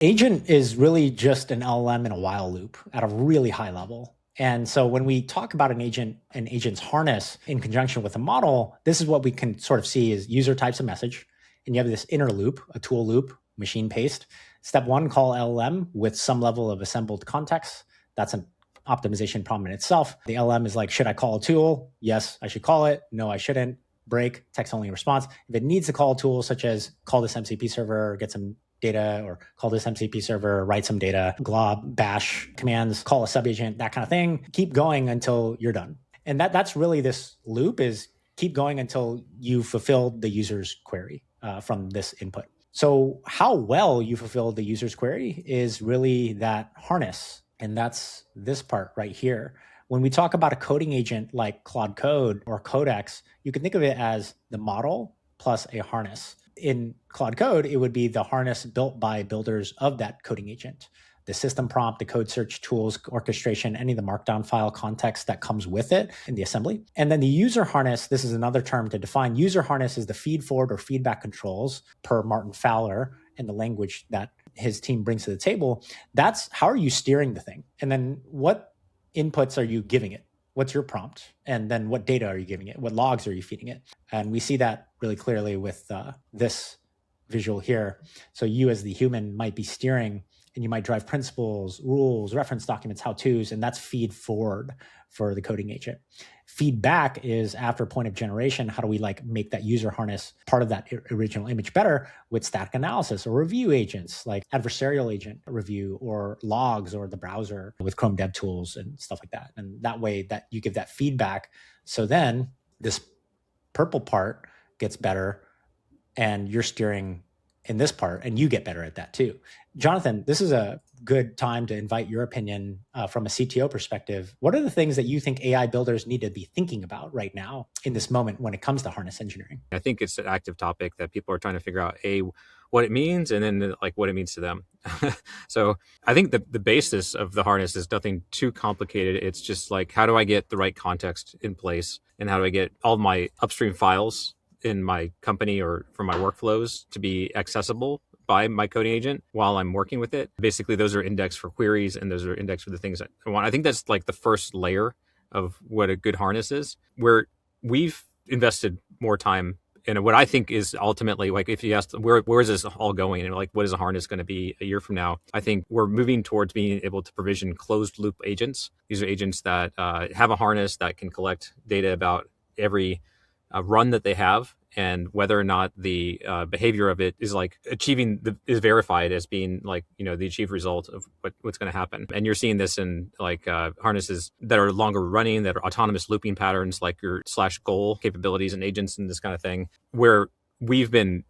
Agent is really just an LLM in a while loop at a really high level. And so when we talk about an agent's harness in conjunction with a model, this is what we can sort of see is user types a message, and you have this inner loop, a tool loop, machine paste. Step one, call LLM with some level of assembled context. That's an optimization problem in itself. The LLM is like, should I call a tool? Yes, I should call it. No, I shouldn't. Break, text only response. If it needs to call a tool, such as call this MCP server, get some data, or call this MCP server, write some data, glob, bash commands, call a subagent, that kind of thing. Keep going until you're done. And that's really this loop is keep going until you fulfilled the user's query from this input. So how well you fulfill the user's query is really that harness. And that's this part right here. When we talk about a coding agent like Claude Code or Codex, you can think of it as the model plus a harness. In Claude Code, it would be the harness built by builders of that coding agent. The system prompt, the code search tools, orchestration, any of the markdown file context that comes with it in the assembly. And then the user harness, this is another term to define. User harness is the feed forward or feedback controls per Martin Fowler and the language that his team brings to the table. That's how are you steering the thing? And then what inputs are you giving it? What's your prompt? And then what data are you giving it? What logs are you feeding it? And we see that really clearly with this visual here. So you as the human might be steering, and you might drive principles, rules, reference documents, how-tos, and that's feed forward for the coding agent. Feedback is after point of generation, how do we make that user harness part of that original image better with static analysis or review agents like adversarial agent review or logs or the browser with Chrome DevTools and stuff like that. And that way that you give that feedback. So then this purple part gets better and you're steering in this part and you get better at that too. Jonathan, this is a good time to invite your opinion from a CTO perspective. What are the things that you think AI builders need to be thinking about right now in this moment when it comes to harness engineering? I think it's an active topic that people are trying to figure out, what it means, and then what it means to them. So I think the basis of the harness is nothing too complicated. It's just how do I get the right context in place, and how do I get all my upstream files in my company or for my workflows to be accessible by my coding agent while I'm working with it. Basically, those are indexed for queries and those are indexed for the things that I want. I think that's the first layer of what a good harness is, where we've invested more time in what I think is ultimately, if you ask where is this all going and what is a harness going to be a year from now, I think we're moving towards being able to provision closed loop agents. These are agents that have a harness that can collect data about every run that they have, and whether or not the behavior of it is is verified as being the achieved result of what's going to happen. And you're seeing this in harnesses that are longer running, that are autonomous looping patterns, like your /goal capabilities and agents and this kind of thing, where we've been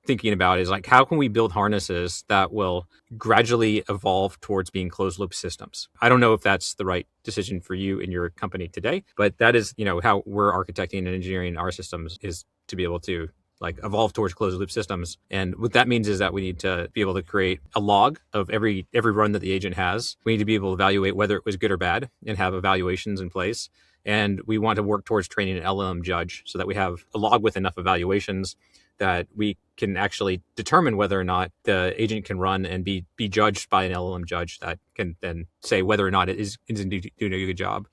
thinking about is how can we build harnesses that will gradually evolve towards being closed loop systems. I don't know if that's the right decision for you in your company today, but that is how we're architecting and engineering our systems, is to be able to evolve towards closed loop systems. And what that means is that we need to be able to create a log of every run that the agent has. We need to be able to evaluate whether it was good or bad and have evaluations in place. And we want to work towards training an LLM judge so that we have a log with enough evaluations that we can actually determine whether or not the agent can run and be judged by an LLM judge that can then say whether or not it is indeed doing a good job.